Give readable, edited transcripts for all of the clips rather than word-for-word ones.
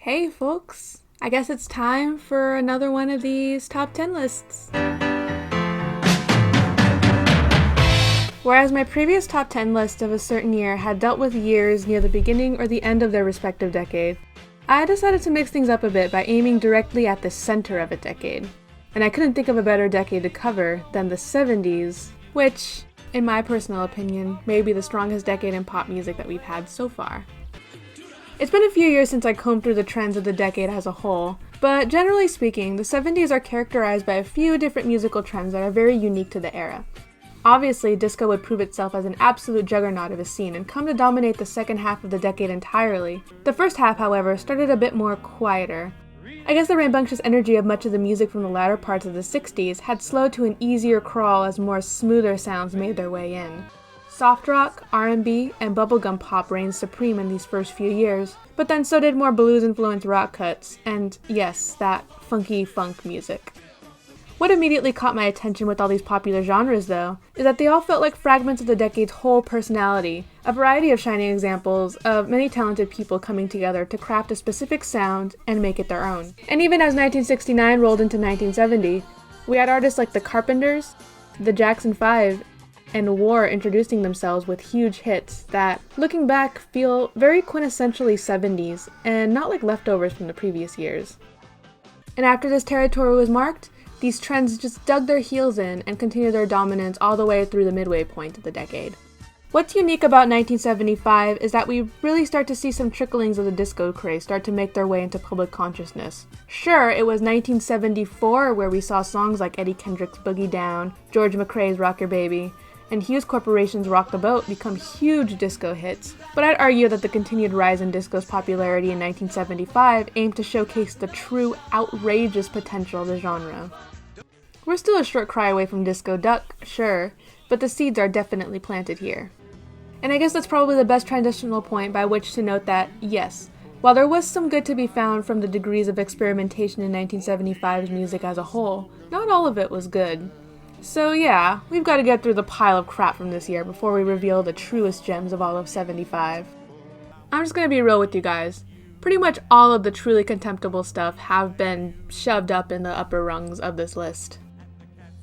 Hey folks, I guess it's time for another one of these top 10 lists. Whereas my previous top 10 list of a certain year had dealt with years near the beginning or the end of their respective decade, I decided to mix things up a bit by aiming directly at the center of a decade. And I couldn't think of a better decade to cover than the 70s, which, in my personal opinion, may be the strongest decade in pop music that we've had so far. It's been a few years since I combed through the trends of the decade as a whole, but generally speaking, the 70s are characterized by a few different musical trends that are very unique to the era. Obviously, disco would prove itself as an absolute juggernaut of a scene and come to dominate the second half of the decade entirely. The first half, however, started a bit more quieter. I guess the rambunctious energy of much of the music from the latter parts of the 60s had slowed to an easier crawl as more smoother sounds made their way in. Soft rock, R&B, and bubblegum pop reigned supreme in these first few years, but then so did more blues-influenced rock cuts, and yes, that funky funk music. What immediately caught my attention with all these popular genres, though, is that they all felt like fragments of the decade's whole personality, a variety of shining examples of many talented people coming together to craft a specific sound and make it their own. And even as 1969 rolled into 1970, we had artists like the Carpenters, the Jackson 5, and War introducing themselves with huge hits that, looking back, feel very quintessentially 70s and not like leftovers from the previous years. And after this territory was marked, these trends just dug their heels in and continued their dominance all the way through the midway point of the decade. What's unique about 1975 is that we really start to see some tricklings of the disco craze start to make their way into public consciousness. Sure, it was 1974 where we saw songs like Eddie Kendrick's Boogie Down, George McRae's Rock Your Baby, and Hughes Corporation's Rock the Boat become huge disco hits, but I'd argue that the continued rise in disco's popularity in 1975 aimed to showcase the true outrageous potential of the genre. We're still a short cry away from disco duck, sure, but the seeds are definitely planted here. And I guess that's probably the best transitional point by which to note that, yes, while there was some good to be found from the degrees of experimentation in 1975's music as a whole, not all of it was good. So yeah, we've got to get through the pile of crap from this year before we reveal the truest gems of all of 75. I'm just gonna be real with you guys. Pretty much all of the truly contemptible stuff have been shoved up in the upper rungs of this list.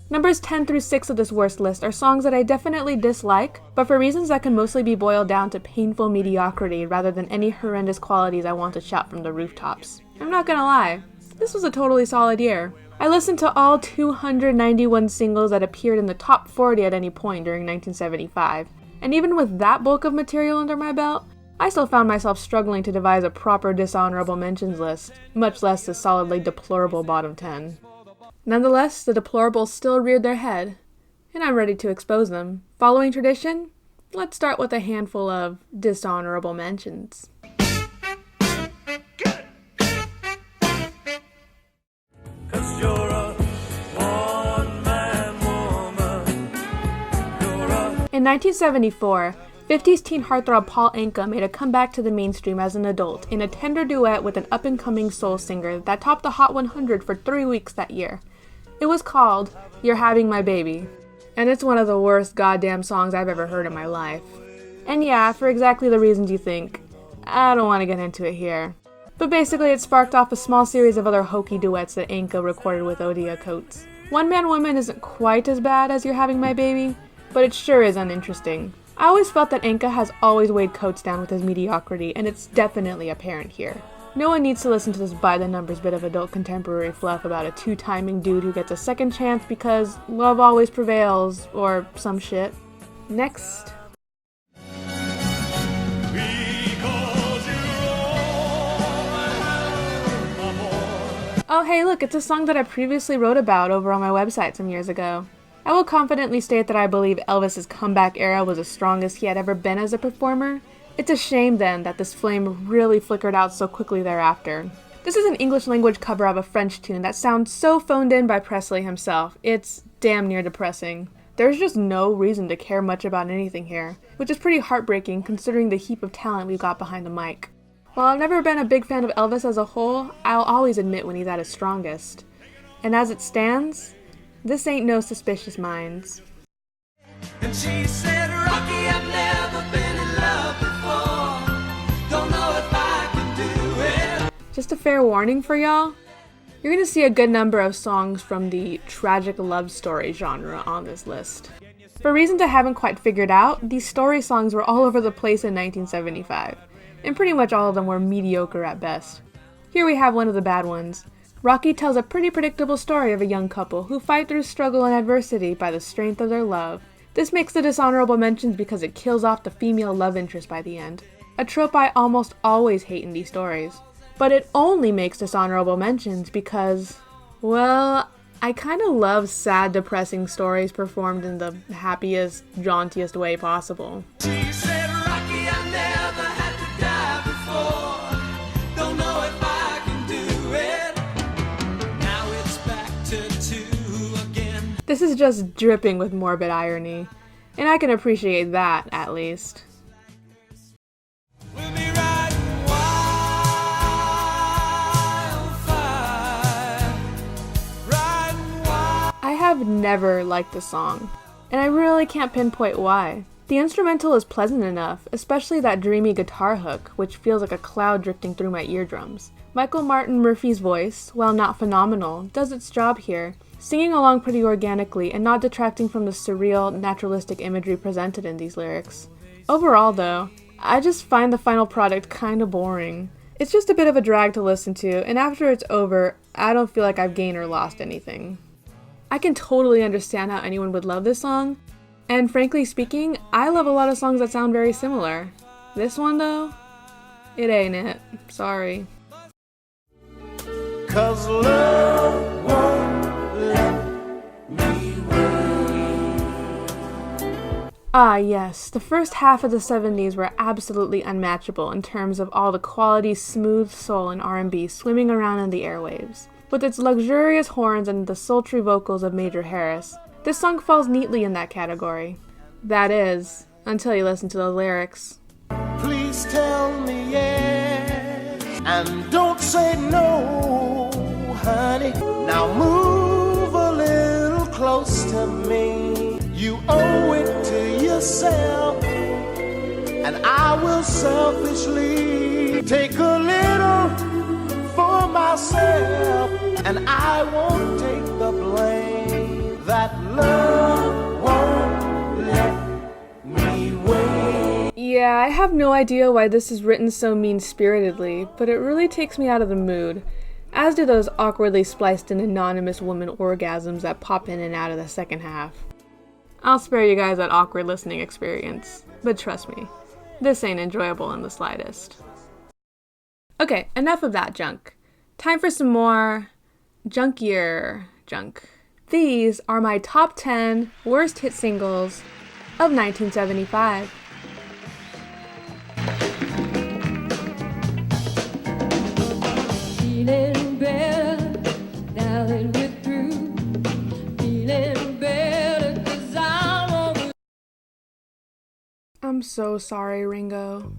Numbers 10 through 6 of this worst list are songs that I definitely dislike, but for reasons that can mostly be boiled down to painful mediocrity rather than any horrendous qualities I want to shout from the rooftops. I'm not gonna lie, this was a totally solid year. I listened to all 291 singles that appeared in the top 40 at any point during 1975, and even with that bulk of material under my belt, I still found myself struggling to devise a proper dishonorable mentions list, much less a solidly deplorable bottom 10. Nonetheless, the deplorables still reared their head, and I'm ready to expose them. Following tradition, let's start with a handful of dishonorable mentions. In 1974, 50s teen heartthrob Paul Anka made a comeback to the mainstream as an adult in a tender duet with an up-and-coming soul singer that topped the Hot 100 for 3 weeks that year. It was called You're Having My Baby, and it's one of the worst goddamn songs I've ever heard in my life. And yeah, for exactly the reasons you think. I don't want to get into it here. But basically it sparked off a small series of other hokey duets that Anka recorded with Odia Coates. One Man Woman isn't quite as bad as You're Having My Baby, but it sure is uninteresting. I always felt that Anka has always weighed Coates down with his mediocrity, and it's definitely apparent here. No one needs to listen to this by-the-numbers bit of adult contemporary fluff about a two-timing dude who gets a second chance because love always prevails, or some shit. Next. Oh hey look, it's a song that I previously wrote about over on my website some years ago. I will confidently state that I believe Elvis's comeback era was the strongest he had ever been as a performer. It's a shame then that this flame really flickered out so quickly thereafter. This is an English language cover of a French tune that sounds so phoned in by Presley himself, it's damn near depressing. There's just no reason to care much about anything here, which is pretty heartbreaking considering the heap of talent we've got behind the mic. While I've never been a big fan of Elvis as a whole, I'll always admit when he's at his strongest. And as it stands, this ain't no Suspicious Minds. And she said, Rocky, I've never been in love before. Don't know if I can do it. just a fair warning for y'all. You're gonna see a good number of songs from the tragic love story genre on this list. For reasons I haven't quite figured out, these story songs were all over the place in 1975, and pretty much all of them were mediocre at best. Here we have one of the bad ones. Rocky tells a pretty predictable story of a young couple who fight through struggle and adversity by the strength of their love. This makes the dishonorable mentions because it kills off the female love interest by the end, a trope I almost always hate in these stories. But it only makes dishonorable mentions because, well, I kind of love sad, depressing stories performed in the happiest, jauntiest way possible. She said, Rocky, I never had to die before. Don't know if I can do it. Now it's back to 2 again. This is just dripping with morbid irony, and I can appreciate that, at least. We'll be riding wildfire, riding wild. I have never liked the song, and I really can't pinpoint why. The instrumental is pleasant enough, especially that dreamy guitar hook, which feels like a cloud drifting through my eardrums. Michael Martin Murphy's voice, while not phenomenal, does its job here, singing along pretty organically and not detracting from the surreal, naturalistic imagery presented in these lyrics. Overall, though, I just find the final product kinda boring. It's just a bit of a drag to listen to, and after it's over, I don't feel like I've gained or lost anything. I can totally understand how anyone would love this song, and frankly speaking, I love a lot of songs that sound very similar. This one, though, it ain't it. Sorry. 'Cause love won't let me wait. Ah yes, the first half of the 70s were absolutely unmatchable in terms of all the quality smooth soul and R&B swimming around in the airwaves. With its luxurious horns and the sultry vocals of Major Harris, this song falls neatly in that category. That is, until you listen to the lyrics. Please tell me yes, and don't say no, honey. Now move a little close to me. You owe it to yourself, and I will selfishly take a little for myself, and I won't take the blame. That love won't let me wait. Yeah, I have no idea why this is written so mean-spiritedly, but it really takes me out of the mood, as do those awkwardly spliced in anonymous woman orgasms that pop in and out of the second half. I'll spare you guys that awkward listening experience, but trust me, this ain't enjoyable in the slightest. Okay, enough of that junk. Time for some more junkier junk. These are my top 10 worst hit singles of 1975. Feeling better now that we're through. Feeling better 'cause I'm over. I'm so sorry, Ringo.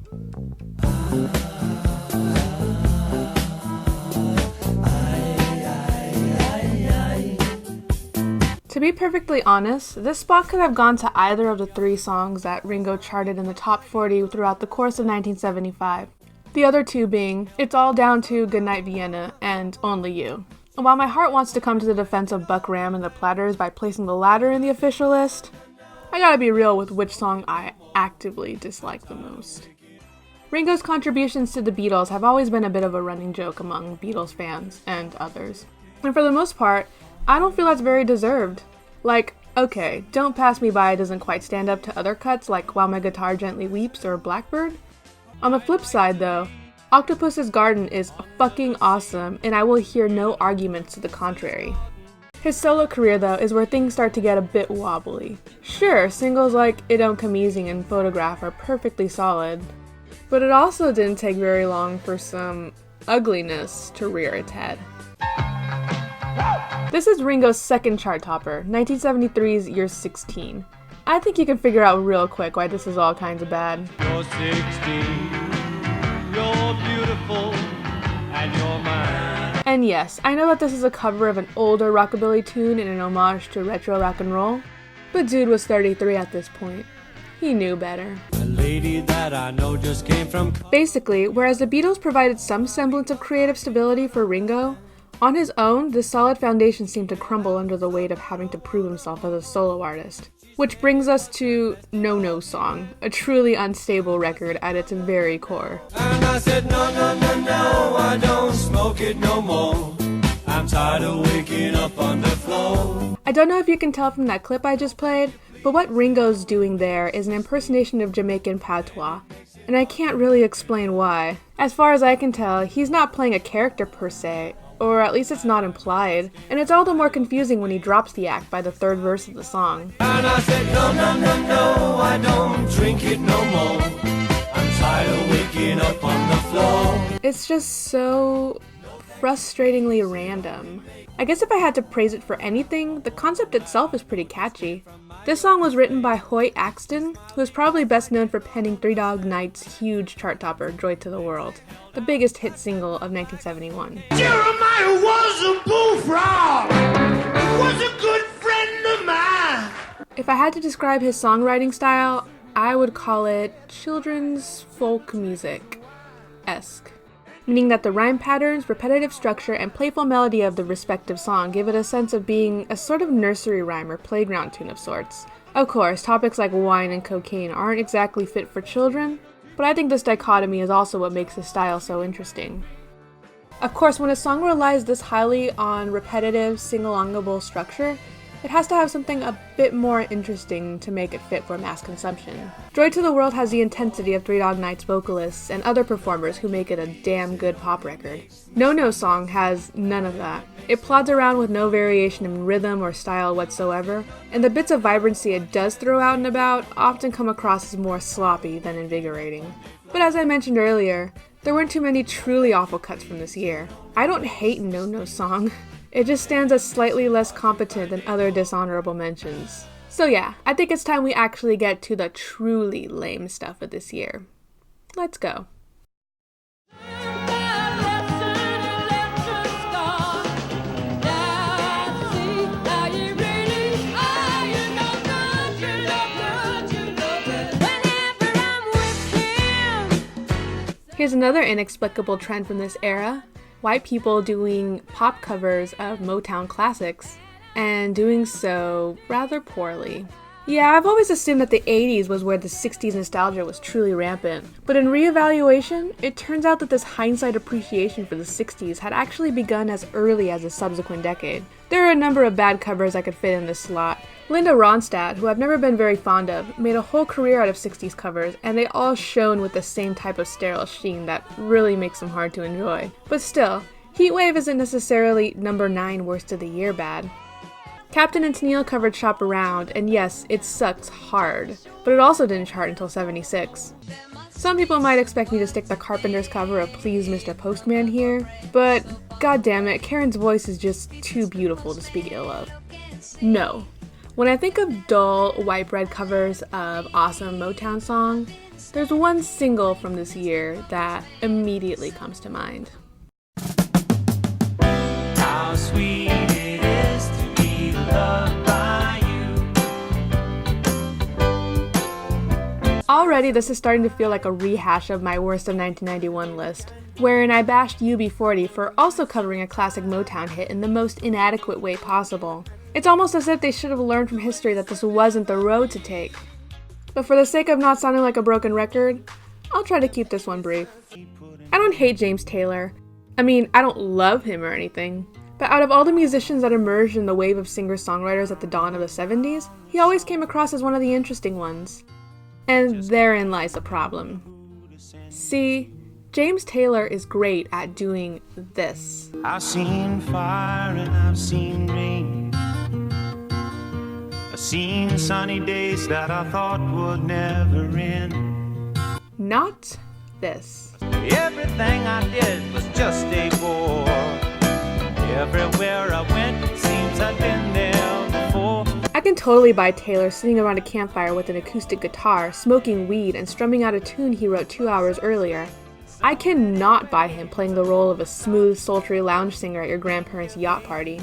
To be perfectly honest, this spot could have gone to either of the 3 songs that Ringo charted in the top 40 throughout the course of 1975. The other 2 being It's All Down to Goodnight Vienna and Only You. And while my heart wants to come to the defense of Buck Ram and the Platters by placing the latter in the official list, I gotta be real with which song I actively dislike the most. Ringo's contributions to the Beatles have always been a bit of a running joke among Beatles fans and others. And for the most part, I don't feel that's very deserved. Like, okay, Don't Pass Me By doesn't quite stand up to other cuts like While My Guitar Gently Weeps or Blackbird. On the flip side though, Octopus's Garden is fucking awesome, and I will hear no arguments to the contrary. His solo career though is where things start to get a bit wobbly. Sure, singles like It Don't Come Easy and Photograph are perfectly solid, but it also didn't take very long for some ugliness to rear its head. This is Ringo's second chart topper, 1973's You're 16. I think you can figure out real quick why this is all kinds of bad. You're 16, you're beautiful, and you're mine. And yes, I know that this is a cover of an older rockabilly tune and an homage to retro rock and roll, but dude was 33 at this point. He knew better. I lady that I know just came from. Basically, whereas the Beatles provided some semblance of creative stability for Ringo, on his own, the solid foundation seemed to crumble under the weight of having to prove himself as a solo artist. Which brings us to No No Song, a truly unstable record at its very core. And I said, no, no, no, no, I don't smoke it no more. I'm tired of waking up on the floor. I don't know if you can tell from that clip I just played, but what Ringo's doing there is an impersonation of Jamaican patois, and I can't really explain why. As far as I can tell, he's not playing a character per se, or at least it's not implied, and it's all the more confusing when he drops the act by the third verse of the song. And I said, no, no, no, no, I don't drink it no more. I'm tired of waking up on the floor. It's just so frustratingly random. I guess if I had to praise it for anything, the concept itself is pretty catchy. This song was written by Hoyt Axton, who is probably best known for penning Three Dog Night's huge chart topper, Joy to the World, the biggest hit single of 1971. Jeremiah was a bullfrog, was a good friend of mine. If I had to describe his songwriting style, I would call it children's folk music-esque. Meaning that the rhyme patterns, repetitive structure, and playful melody of the respective song give it a sense of being a sort of nursery rhyme or playground tune of sorts. Of course, topics like wine and cocaine aren't exactly fit for children, but I think this dichotomy is also what makes his style so interesting. Of course, when a song relies this highly on repetitive, sing-alongable structure, it has to have something a bit more interesting to make it fit for mass consumption. Joy to the World has the intensity of Three Dog Night's vocalists and other performers who make it a damn good pop record. No No Song has none of that. It plods around with no variation in rhythm or style whatsoever, and the bits of vibrancy it does throw out and about often come across as more sloppy than invigorating. But as I mentioned earlier, there weren't too many truly awful cuts from this year. I don't hate No No Song. It just stands as slightly less competent than other dishonorable mentions. So yeah, I think it's time we actually get to the truly lame stuff of this year. Let's go. Here's another inexplicable trend from this era. White people doing pop covers of Motown classics, and doing so rather poorly. Yeah, I've always assumed that the 80s was where the 60s nostalgia was truly rampant, but in reevaluation, it turns out that this hindsight appreciation for the 60s had actually begun as early as the subsequent decade. There are a number of bad covers I could fit in this slot. Linda Ronstadt, who I've never been very fond of, made a whole career out of 60s covers, and they all shone with the same type of sterile sheen that really makes them hard to enjoy. But still, Heatwave isn't necessarily number 9 worst of the year bad. Captain and Tennille covered Shop Around, and yes, it sucks hard, but it also didn't chart until 76. Some people might expect me to stick the Carpenters cover of Please Mr. Postman here, but goddammit, Karen's voice is just too beautiful to speak ill of. No. When I think of dull, white bread covers of awesome Motown songs, there's one single from this year that immediately comes to mind. How sweet it is to be loved by you. Already, this is starting to feel like a rehash of my worst of 1991 list, wherein I bashed UB40 for also covering a classic Motown hit in the most inadequate way possible. It's almost as if they should have learned from history that this wasn't the road to take. But for the sake of not sounding like a broken record, I'll try to keep this one brief. I don't hate James Taylor. I mean, I don't love him or anything. But out of all the musicians that emerged in the wave of singer-songwriters at the dawn of the 70s, he always came across as one of the interesting ones. And therein lies the problem. See, James Taylor is great at doing this. I've seen fire and I've seen rain. I've seen sunny days that I thought would never end. Not this. Everything I did was just a bore. Everywhere I went, it seems I've been there before. I can totally buy Taylor sitting around a campfire with an acoustic guitar, smoking weed, and strumming out a tune he wrote 2 hours earlier. I cannot buy him playing the role of a smooth, sultry lounge singer at your grandparents' yacht party.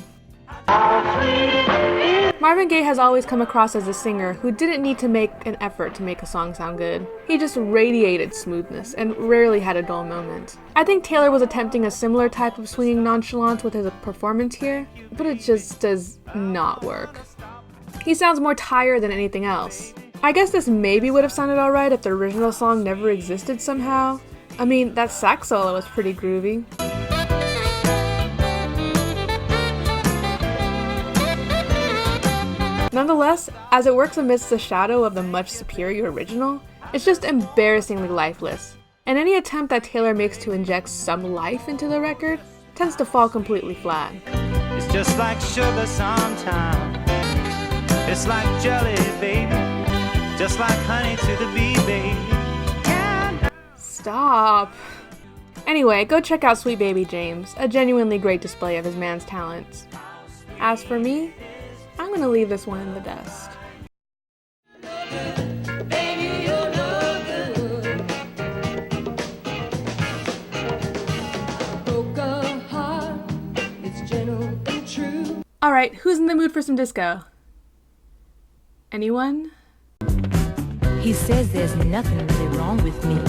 Marvin Gaye has always come across as a singer who didn't need to make an effort to make a song sound good. He just radiated smoothness and rarely had a dull moment. I think Taylor was attempting a similar type of swinging nonchalance with his performance here, but it just does not work. He sounds more tired than anything else. I guess this maybe would have sounded alright if the original song never existed somehow. I mean, that sax solo was pretty groovy. Nonetheless, as it works amidst the shadow of the much superior original, it's just embarrassingly lifeless, and any attempt that Taylor makes to inject some life into the record tends to fall completely flat. It's just like sugar sometimes. It's like jelly, baby. Just like honey to the bee, baby. Stop. Anyway, go check out Sweet Baby James, a genuinely great display of his man's talents. As for me, I'm gonna leave this one in the dust. Baby, you're no good. Broke a heart, it's gentle and true. Alright, who's in the mood for some disco? Anyone? He says there's nothing really wrong with me.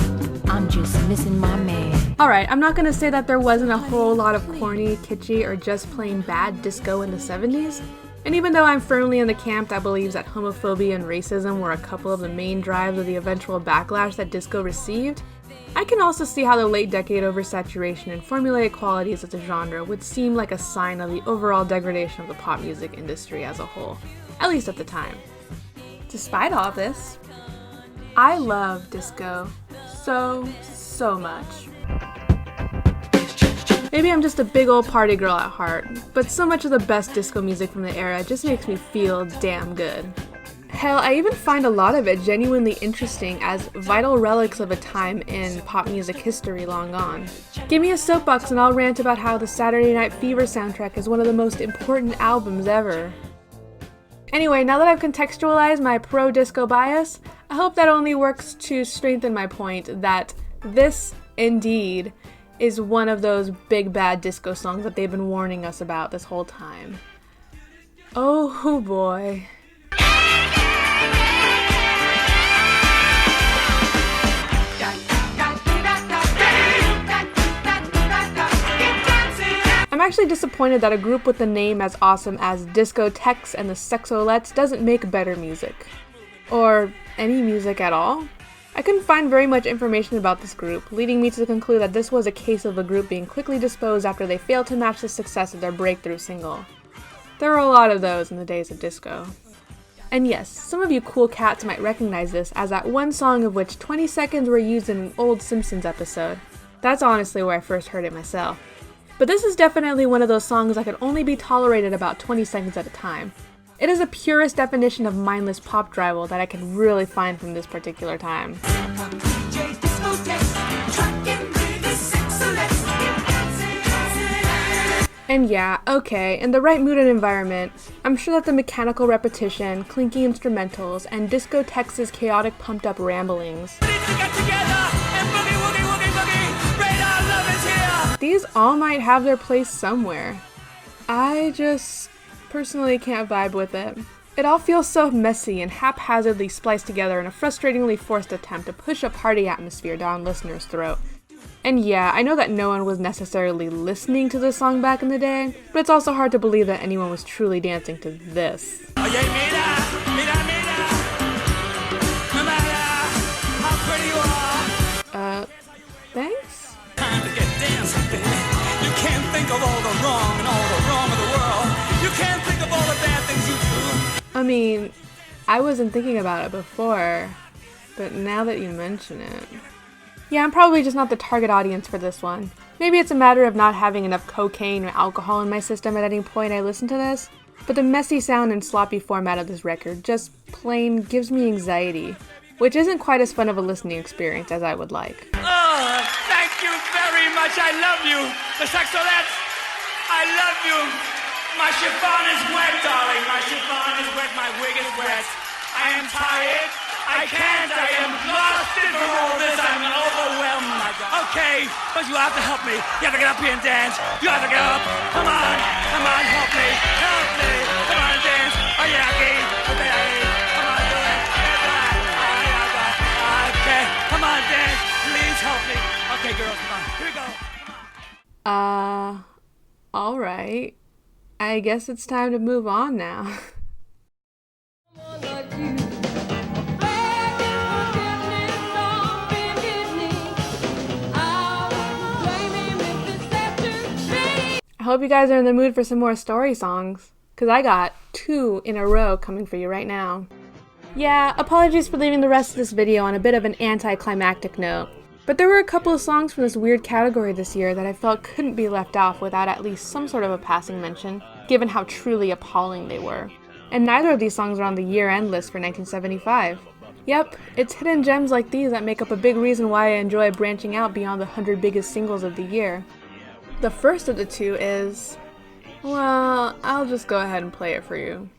I'm just missing my man. Alright, I'm not gonna say that there wasn't a whole lot of corny, kitschy, or just plain bad disco in the 70s. And even though I'm firmly in the camp that believes that homophobia and racism were a couple of the main drives of the eventual backlash that disco received, I can also see how the late decade oversaturation and formulaic qualities of the genre would seem like a sign of the overall degradation of the pop music industry as a whole, at least at the time. Despite all this, I love disco so much. Maybe I'm just a big old party girl at heart, but so much of the best disco music from the era just makes me feel damn good. Hell, I even find a lot of it genuinely interesting as vital relics of a time in pop music history long gone. Give me a soapbox and I'll rant about how the Saturday Night Fever soundtrack is one of the most important albums ever. Anyway, now that I've contextualized my pro-disco bias, I hope that only works to strengthen my point that this, indeed, is one of those big bad disco songs that they've been warning us about this whole time. Oh boy. I'm actually disappointed that a group with a name as awesome as Discotheques and the Sexolettes doesn't make better music. Or any music at all. I couldn't find very much information about this group, leading me to conclude that this was a case of the group being quickly disposed after they failed to match the success of their breakthrough single. There were a lot of those in the days of disco. And yes, some of you cool cats might recognize this as that one song of which 20 seconds were used in an old Simpsons episode. That's honestly where I first heard it myself. But this is definitely one of those songs that could only be tolerated about 20 seconds at a time. It is the purest definition of mindless pop drivel that I can really find from this particular time. And yeah, okay, in the right mood and environment, I'm sure that the mechanical repetition, clinky instrumentals, and Discotheques' chaotic pumped-up ramblings, these all might have their place somewhere. I just personally can't vibe with it. It all feels so messy and haphazardly spliced together in a frustratingly forced attempt to push a party atmosphere down listeners' throat. And yeah, I know that no one was necessarily listening to this song back in the day, but it's also hard to believe that anyone was truly dancing to this. Thanks? Time to get dancing. You can't think of all the wrong and all the wrong of the world. You can't think of all the bad things you do. I mean, I wasn't thinking about it before, but now that you mention it. Yeah, I'm probably just not the target audience for this one. Maybe it's a matter of not having enough cocaine or alcohol in my system at any point I listen to this, but the messy sound and sloppy format of this record just plain gives me anxiety, which isn't quite as fun of a listening experience as I would like. Oh, thank you very much. I love you. The Sexolettes, I love you. My chiffon is wet, darling. My chiffon is wet. My wig is wet. I am tired. I can't. I am exhausted from all this. I'm overwhelmed. Okay, but you have to help me. You have to get up here and dance. You have to get up. Come on, help me. Help me. Come on, dance. Oh yeah, okay. Come on, do it. Okay, come on, dance. Please help me. Okay, girls, come on. Here we go. All right. I guess it's time to move on now. I hope you guys are in the mood for some more story songs, because I got 2 in a row coming for you right now. Yeah, apologies for leaving the rest of this video on a bit of an anticlimactic note, but there were a couple of songs from this weird category this year that I felt couldn't be left off without at least some sort of a passing mention, given how truly appalling they were. And neither of these songs are on the year-end list for 1975. Yep, it's hidden gems like these that make up a big reason why I enjoy branching out beyond the 100 biggest singles of the year. The first of the 2 is... well, I'll just go ahead and play it for you.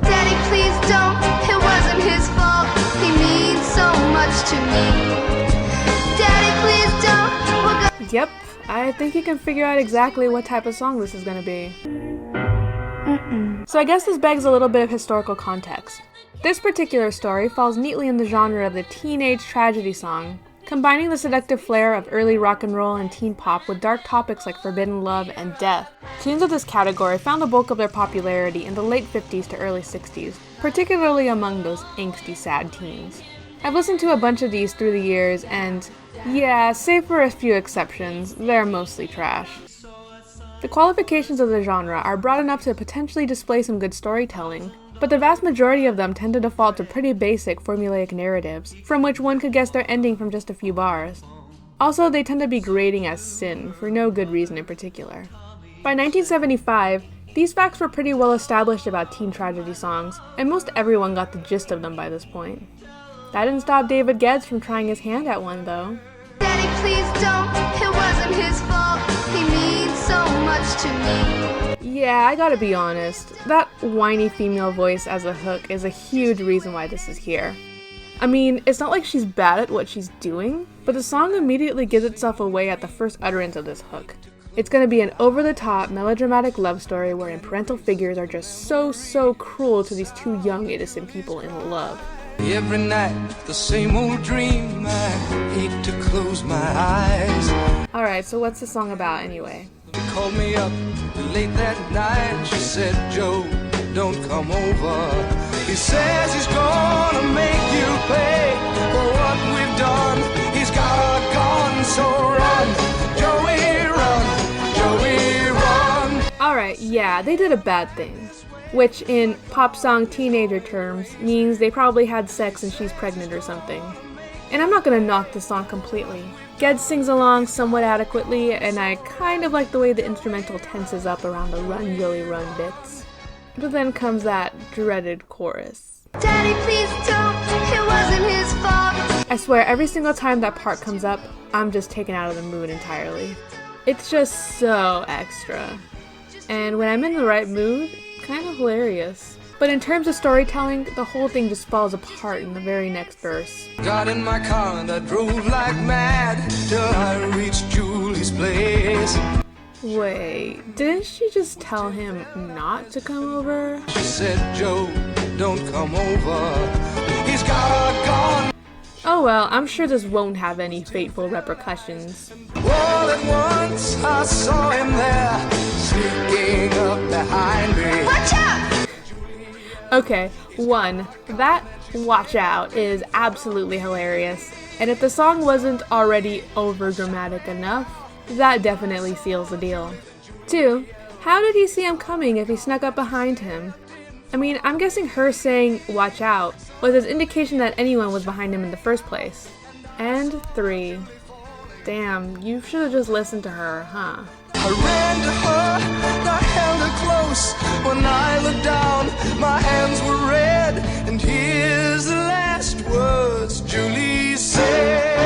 Daddy, please don't, it wasn't his fault. He means so much to me. Daddy, please don't, Yep, I think you can figure out exactly what type of song this is gonna be. So I guess this begs a little bit of historical context. This particular story falls neatly in the genre of the teenage tragedy song, combining the seductive flair of early rock and roll and teen pop with dark topics like forbidden love and death. Tunes of this category found the bulk of their popularity in the late 50s to early 60s, particularly among those angsty sad teens. I've listened to a bunch of these through the years and, yeah, save for a few exceptions, they're mostly trash. The qualifications of the genre are broad enough to potentially display some good storytelling, but the vast majority of them tend to default to pretty basic formulaic narratives, from which one could guess their ending from just a few bars. Also, they tend to be grading as sin, for no good reason in particular. By 1975, these facts were pretty well established about teen tragedy songs, and most everyone got the gist of them by this point. That didn't stop David Geddes from trying his hand at one, though. Daddy, please don't, it wasn't his fault. He means so much to me. Yeah, I gotta be honest, that whiny female voice as a hook is a huge reason why this is here. I mean, it's not like she's bad at what she's doing, but the song immediately gives itself away at the first utterance of this hook. It's gonna be an over-the-top, melodramatic love story wherein parental figures are just so cruel to these 2 young, innocent people in love. Every night, the same old dream. I hate to close my eyes. Alright, so what's the song about anyway? She called me up late that night. She said, Joe, don't come over. He says he's gonna make you pay for what we've done. He's got a gun, so run, Joey, run, Joey, run. Alright, yeah, they did a bad thing. Which, in pop song teenager terms, means they probably had sex and she's pregnant or something. And I'm not gonna knock the song completely. Geddes sings along somewhat adequately, and I kind of like the way the instrumental tenses up around the run Joey run bits. But then comes that dreaded chorus. Daddy, please don't, it wasn't his fault. I swear, every single time that part comes up, I'm just taken out of the mood entirely. It's just so extra. And when I'm in the right mood, kind of hilarious. But in terms of storytelling, the whole thing just falls apart in the very next verse. Got in my car and I drove like mad till I reached Julie's place. Wait, didn't she just tell him not to come over? She said, Joe, don't come over. He's got a gun. Oh well, I'm sure this won't have any fateful repercussions. All at once I saw him there, sneaking up behind me. Watch out! Okay, 1, that watch out is absolutely hilarious, and if the song wasn't already over-dramatic enough, that definitely seals the deal. 2, how did he see him coming if he snuck up behind him? I mean, I'm guessing her saying, watch out, was his indication that anyone was behind him in the first place. And 3, damn, you should have just listened to her, huh? I ran to her, I held her close. When I looked down, my hands were red. And here's the last words Julie said.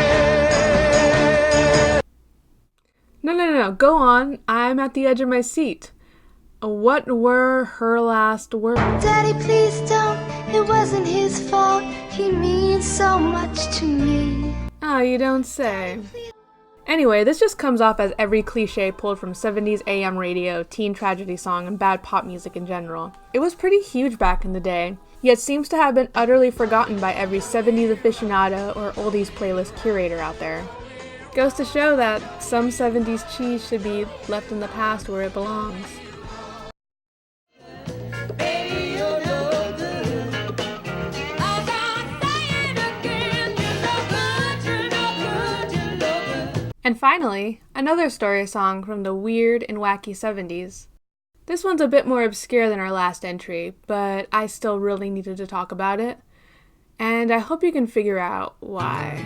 No, go on, I'm at the edge of my seat. What were her last words? Daddy, please don't. It wasn't his fault. He means so much to me. Oh, you don't say. Anyway, this just comes off as every cliche pulled from 70s AM radio, teen tragedy song, and bad pop music in general. It was pretty huge back in the day, yet seems to have been utterly forgotten by every 70s aficionado or oldies playlist curator out there. Goes to show that some 70s cheese should be left in the past where it belongs. And finally, another story song from the weird and wacky 70s. This one's a bit more obscure than our last entry, but I still really needed to talk about it, and I hope you can figure out why.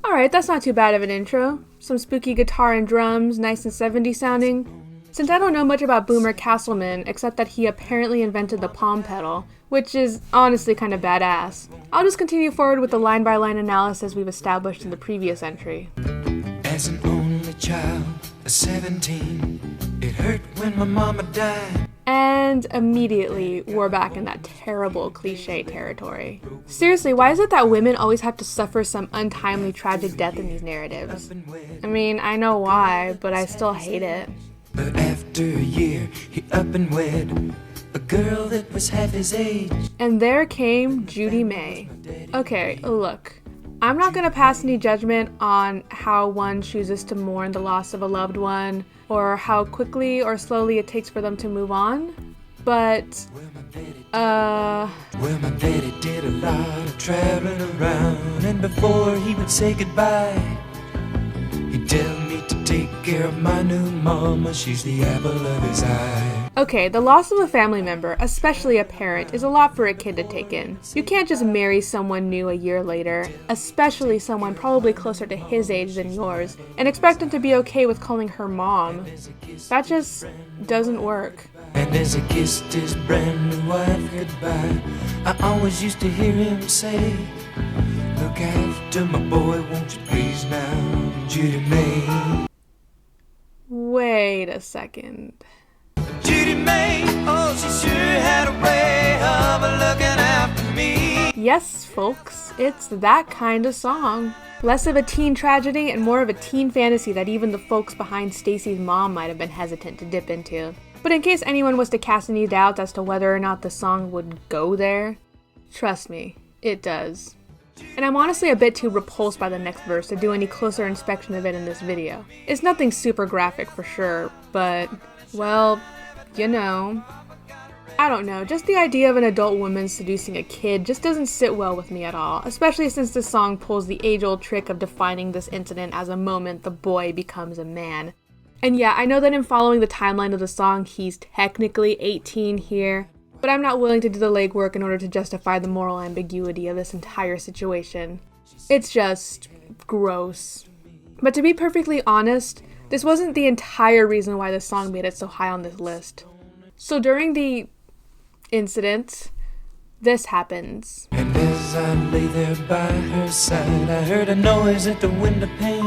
Alright, that's not too bad of an intro. Some spooky guitar and drums, nice and 70s sounding. Since I don't know much about Boomer Castleman, except that he apparently invented the palm pedal, which is honestly kind of badass, I'll just continue forward with the line-by-line analysis we've established in the previous entry. As an only child of 17, it hurt when my mama died. And immediately, we're back in that terrible cliche territory. Seriously, why is it that women always have to suffer some untimely tragic death in these narratives? I mean, I know why, but I still hate it. But after a year, he up and wed a girl that was half his age. And there came Judy Mae. Okay, look, I'm not gonna pass any judgment on how one chooses to mourn the loss of a loved one, or how quickly or slowly it takes for them to move on, but, Well, my daddy did a lot of traveling around, and before he would say goodbye, he'd tell me to take care of my new mama, she's the apple of his eye. Okay, the loss of a family member, especially a parent, is a lot for a kid to take in. You can't just marry someone new a year later, especially someone probably closer to his age than yours, and expect him to be okay with calling her mom. That just doesn't work. And as he kissed his brand new wife goodbye, I always used to hear him say, look after my boy, won't you please now, Judy Mae. Wait a second. Judy Mae, oh, she sure had a way of looking after me. Yes, folks, it's that kind of song. Less of a teen tragedy and more of a teen fantasy that even the folks behind Stacy's mom might have been hesitant to dip into. But in case anyone was to cast any doubts as to whether or not the song would go there, trust me, it does. And I'm honestly a bit too repulsed by the next verse to do any closer inspection of it in this video. It's nothing super graphic for sure, but, well, you know. I don't know, just the idea of an adult woman seducing a kid just doesn't sit well with me at all, especially since this song pulls the age-old trick of defining this incident as a moment the boy becomes a man. And yeah, I know that in following the timeline of the song, he's technically 18 here, but I'm not willing to do the legwork in order to justify the moral ambiguity of this entire situation. It's just gross. But to be perfectly honest, this wasn't the entire reason why this song made it so high on this list. So during the incident, this happens. And as I lay there by her side, I heard a noise at the window pane.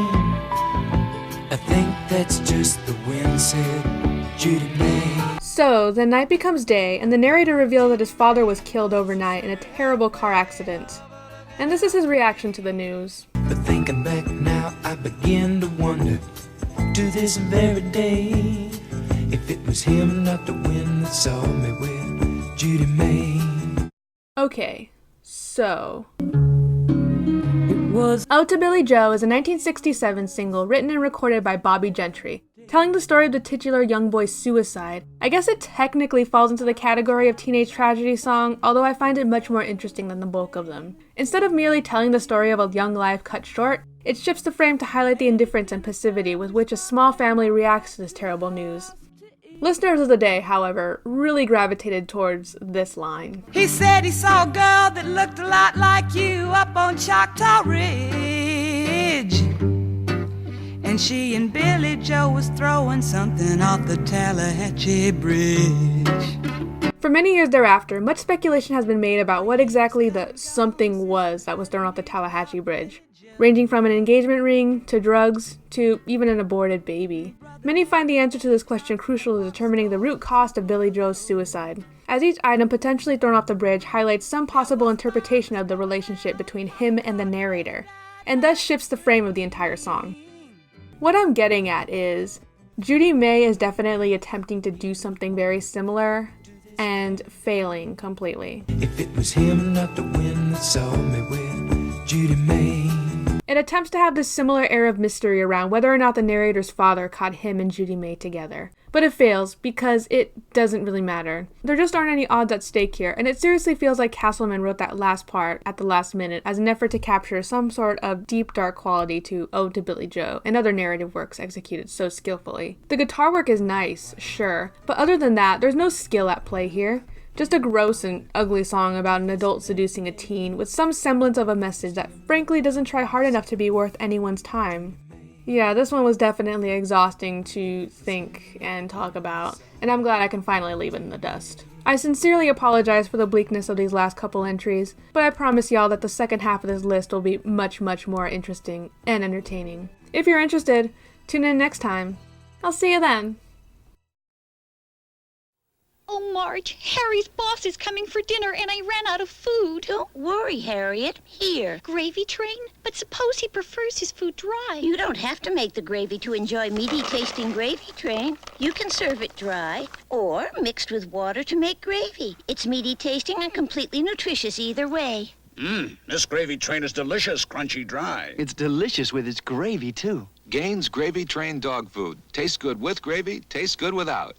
I think that's just the wind, said Judy Mae. So, the night becomes day, and the narrator reveals that his father was killed overnight in a terrible car accident. And this is his reaction to the news. But thinking back now, I begin to wonder, to this very day, if it was him, not the wind, that saw me with Judy Mae. Okay, so... Well To Billie Joe is a 1967 single written and recorded by Bobby Gentry, telling the story of the titular young boy's suicide. I guess it technically falls into the category of teenage tragedy song, although I find it much more interesting than the bulk of them. Instead of merely telling the story of a young life cut short, it shifts the frame to highlight the indifference and passivity with which a small family reacts to this terrible news. Listeners of the day, however, really gravitated towards this line. He said he saw a girl that looked a lot like you up on Choctaw Ridge. And she and Billie Joe was throwing something off the Tallahatchie Bridge. For many years thereafter, much speculation has been made about what exactly the something was that was thrown off the Tallahatchie Bridge, ranging from an engagement ring, to drugs, to even an aborted baby. Many find the answer to this question crucial to determining the root cause of Billie Joe's suicide, as each item potentially thrown off the bridge highlights some possible interpretation of the relationship between him and the narrator, and thus shifts the frame of the entire song. What I'm getting at is, Judy Mae is definitely attempting to do something very similar, and failing completely. If it was him, not the wind that saw me with Judy Mae. It attempts to have this similar air of mystery around whether or not the narrator's father caught him and Judy Mae together. But it fails because it doesn't really matter. There just aren't any odds at stake here, and it seriously feels like Castleman wrote that last part at the last minute as an effort to capture some sort of deep dark quality to Ode to Billie Joe and other narrative works executed so skillfully. The guitar work is nice, sure, but other than that, there's no skill at play here. Just a gross and ugly song about an adult seducing a teen with some semblance of a message that frankly doesn't try hard enough to be worth anyone's time. Yeah, this one was definitely exhausting to think and talk about, and I'm glad I can finally leave it in the dust. I sincerely apologize for the bleakness of these last couple entries, but I promise y'all that the second half of this list will be much more interesting and entertaining. If you're interested, tune in next time. I'll see you then. Oh, Marge, Harry's boss is coming for dinner and I ran out of food. Don't worry, Harriet. Here. Gravy train? But suppose he prefers his food dry. You don't have to make the gravy to enjoy meaty tasting gravy train. You can serve it dry or mixed with water to make gravy. It's meaty tasting and completely nutritious either way. This gravy train is delicious, crunchy dry. It's delicious with its gravy, too. Gaines Gravy Train Dog Food. Tastes good with gravy, tastes good without.